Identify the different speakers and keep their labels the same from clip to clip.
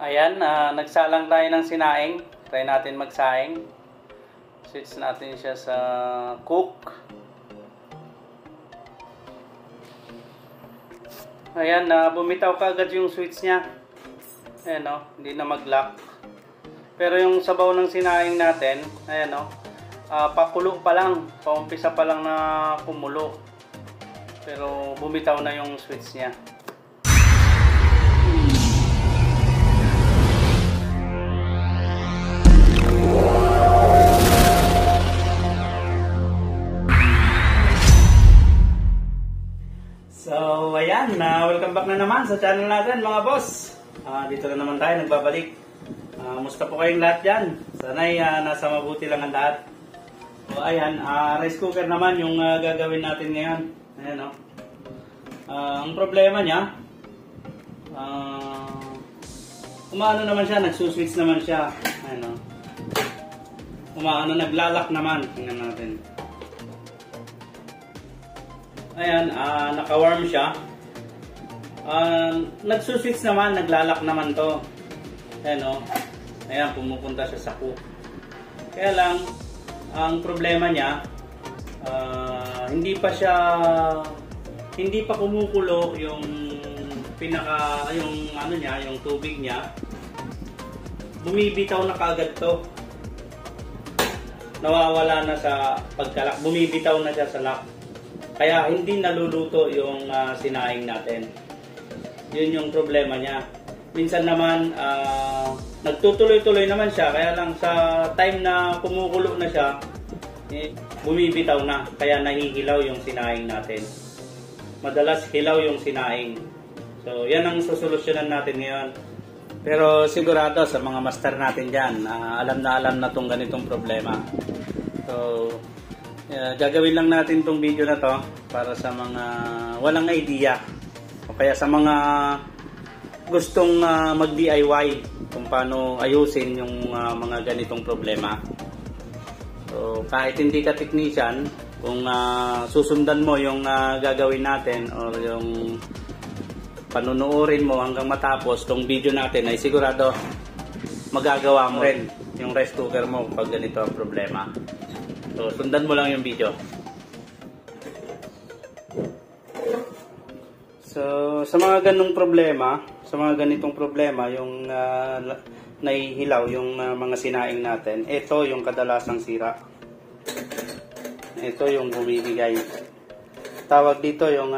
Speaker 1: Ayan, nagsalang tayo ng sinaing. Try natin magsaing. Switch natin siya sa cook. Ayan, bumitaw kaagad yung switch niya. Ayan o, hindi na mag-lock. Pero yung sabaw ng sinaing natin, ayan o, pakulo pa lang. Paumpisa pa lang na kumulo. Pero bumitaw na yung switch niya. So, ayan, welcome back na naman sa channel natin mga boss. Dito na naman tayo, nagbabalik. Musta po kayong lahat dyan? Sana'y nasa mabuti lang ang lahat. So, ayan, rice cooker naman yung gagawin natin ngayon. Ayan o. Ang problema niya, umaano naman siya, nagsuswitch naman siya. Ayan o. Naglalak naman. Tingnan natin. Ayan, naka-warm siya. Nagsuswitch naman, naglalak naman to. Ayan o. Ayan, pumupunta siya sa cook. Kaya lang, ang problema niya, hindi pa kumukulo yung yung tubig niya. Bumibitaw na kaagad to. Nawawala na sa pagkalak. Bumibitaw na siya sa lock. Kaya hindi naluluto yung sinaing natin. Yun yung problema niya. Minsan naman, nagtutuloy-tuloy naman siya. Kaya lang sa time na kumukulo na siya, bumibitaw na. Kaya nahihilaw yung sinaing natin. Madalas hilaw yung sinaing. So, yan ang susolusyonan natin ngayon. Pero sigurado sa mga master natin dyan, alam na tong ganitong problema. So, gagawin lang natin tong video na to para sa mga walang idea o kaya sa mga gustong mag-DIY kung paano ayusin yung mga ganitong problema. So kahit hindi ka technician, kung susundan mo yung gagawin natin o yung panunuorin mo hanggang matapos tong video natin, ay sigurado magagawa mo rin yung rice cooker mo pag ganito ang problema. So, sundan mo lang yung video. So, sa mga ganitong problema, yung nahihilaw yung mga sinaing natin, ito yung kadalasang sira. Ito yung bumibigay. Tawag dito yung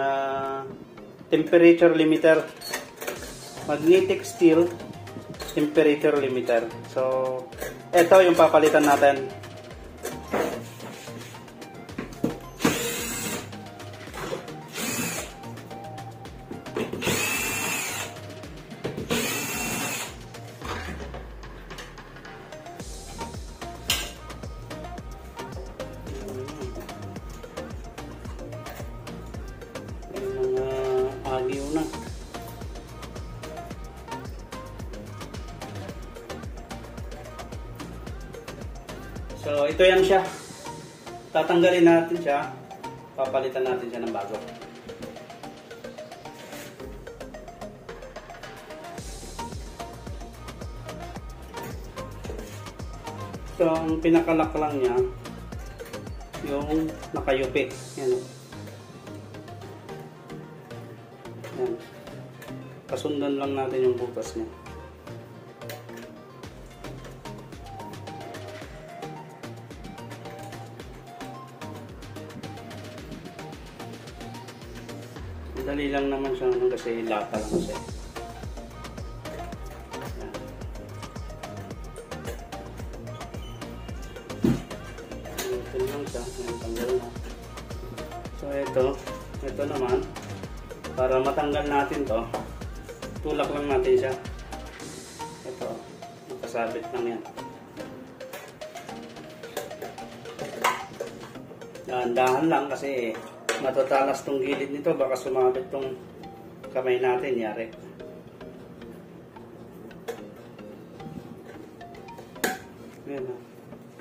Speaker 1: temperature limiter. Magnetic steel temperature limiter. So, ito yung papalitan natin. Agyo na. So, ito yan siya. Tatanggalin natin siya. Papalitan natin siya ng bago. So, ang pinakalak lang niya, yung nakayupi. Yan. Yan. Pasundan lang natin yung butas niya. Madali lang naman siya kasi lata lang siya. Ito lang siya. Tanggal na. So ito naman. Para matanggal natin to, tulak lang natin siya. Ito, nakasabit lang yan. Dahan-dahan lang kasi matatalas tong gilid nito, baka sumabit tong kamay natin, yari. Ayan,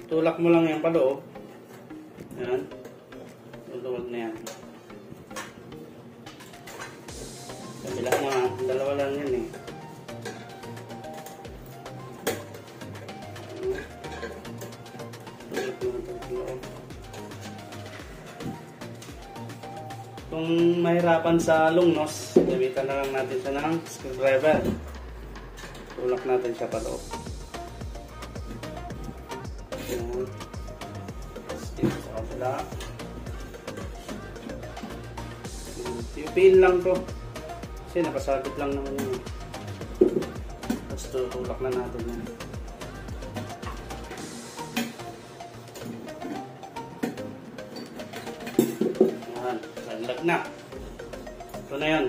Speaker 1: tulak mo lang yan paloob. Ayan, tuluwag na yan. Kabila mo, dalawa lang yan eh. mahirapan sa lungnos, gamitan na lang natin siya ng screwdriver. Tulak natin siya pa loob. Ayan. Dito sa kabila. Tiyupin lang to. Kasi nakasabit lang naman yun. Tapos tutulak na natin yan. Ayan. Naglag na. Ito na yun.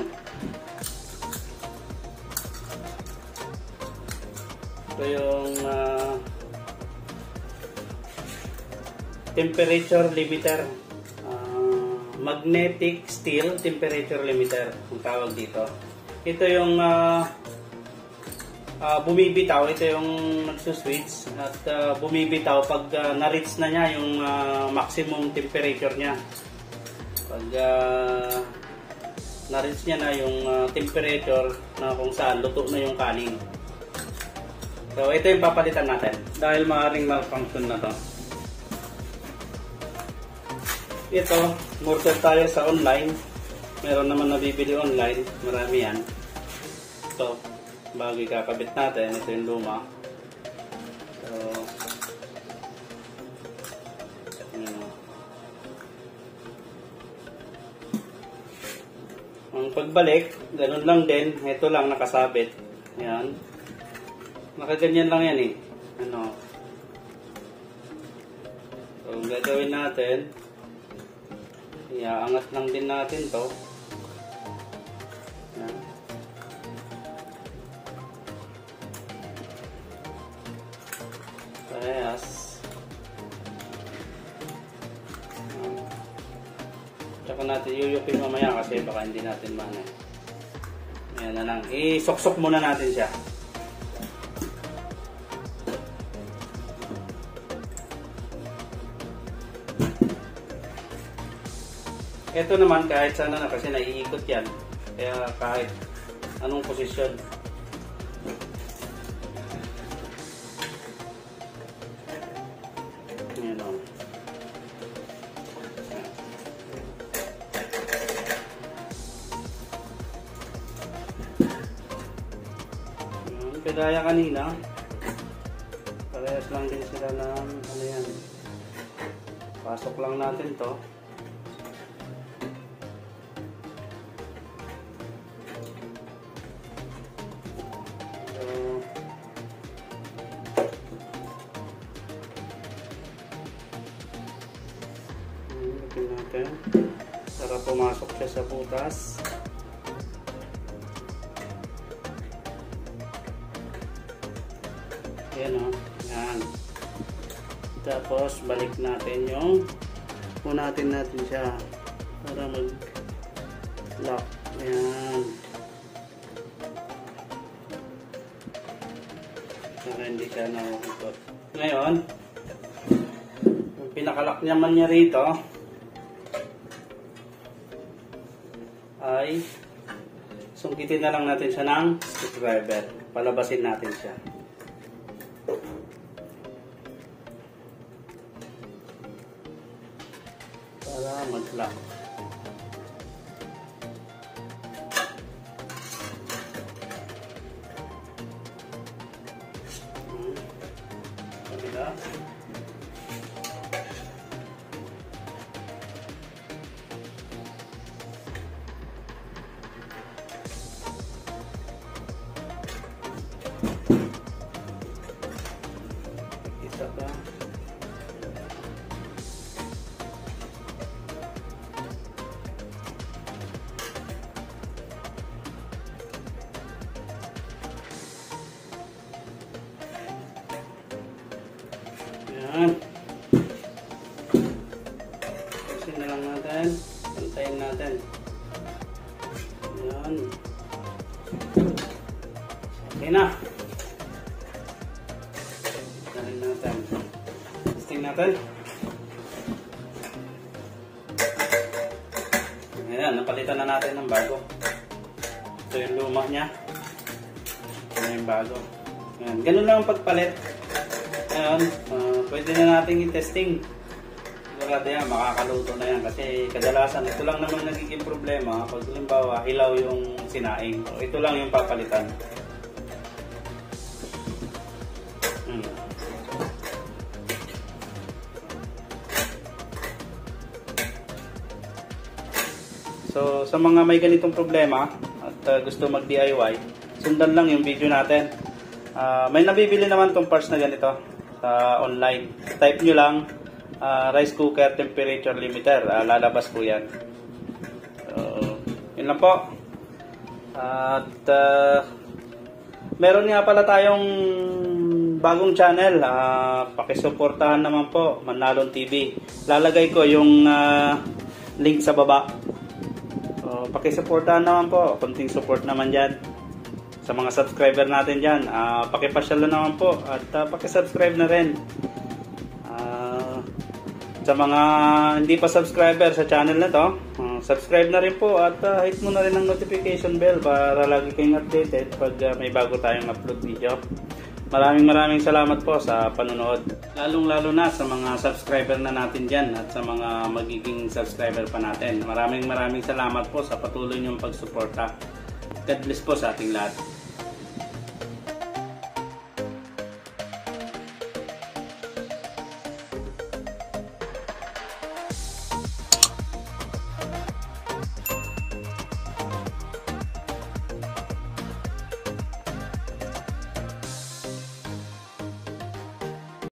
Speaker 1: Ito yung temperature limiter. Magnetic steel temperature limiter ang tawag dito. Ito yung bumibitaw. Ito yung nagsuswitch at bumibitaw pag na-reach na niya yung maximum temperature niya. Pag na-reach niya na yung temperature na kung saan luto na yung kanin. So ito yung papalitan natin dahil maaaring malfunction na to. Ito, mortar tayo sa online. Meron naman nabibili online. Marami yan. Ito, bago ikakabit natin. Ito yung luma. So, ang pagbalik, ganun lang din. Ito lang nakasabit. Yan. Nakaganyan lang yan eh. Ano. So, ang gagawin natin, iaangat lang din natin to. Yan. Parehas. Tsaka natin yuyupin mamaya kasi baka hindi natin mana. Ayan na lang. Isok-sok muna natin siya. Ito naman kahit sana na kasi naiikot yan. Kaya kahit anong posisyon. Ayan o. Kagaya kanina, parehas lang din sila ng ano yan. Pasok lang natin to. Natin para pumasok siya sa butas. Ayan o. Ayan. Tapos balik natin yung punatin natin siya para mag lock. Ayan. Para hindi siya nahuhukot. Ngayon yung pinakalock naman niya rito ay sungkitin na lang natin siya ng screwdriver. Palabasin natin siya. Para mag-lock. Kabila. Isa pa. Yan. Pusin na lang natin. Pantayin natin. Yan. Okay na. Tayin natin. Testing natin. Ayan, napalitan na natin ng bago. Ito yung luma niya. Ito yung bago. Ayan. Ganun lang ang pagpalit. Ayan, pwede na natin i-testing. barkada yan, makakaluto na yan. Kasi kadalasan, ito lang naman nagiging problema. Pag halimbawa, hilaw yung sinaing. So, ito lang yung papalitan. So, sa mga may ganitong problema at gusto mag-DIY, sundan lang yung video natin. May nabibili naman tong parts na ganito sa online. Type nyo lang rice cooker temperature limiter. Lalabas po yan. So, yun lang po. At meron nga pala tayong bagong channel. Pakisuportahan naman po, Manlalon TV. Lalagay ko yung link sa baba. So, pakisuportahan naman po. Konting support naman dyan. Sa mga subscriber natin dyan, pakipasyalo naman po. At pakisubscribe na rin. Sa mga hindi pa subscriber sa channel na to, subscribe na rin po. At hit mo na rin ang notification bell para lagi kayong updated pag may bago tayong upload video. Maraming salamat po sa panonood. Lalong-lalo na sa mga subscriber na natin dyan at sa mga magiging subscriber pa natin. Maraming salamat po sa patuloy niyong pagsuporta. God bless po sa ating lahat.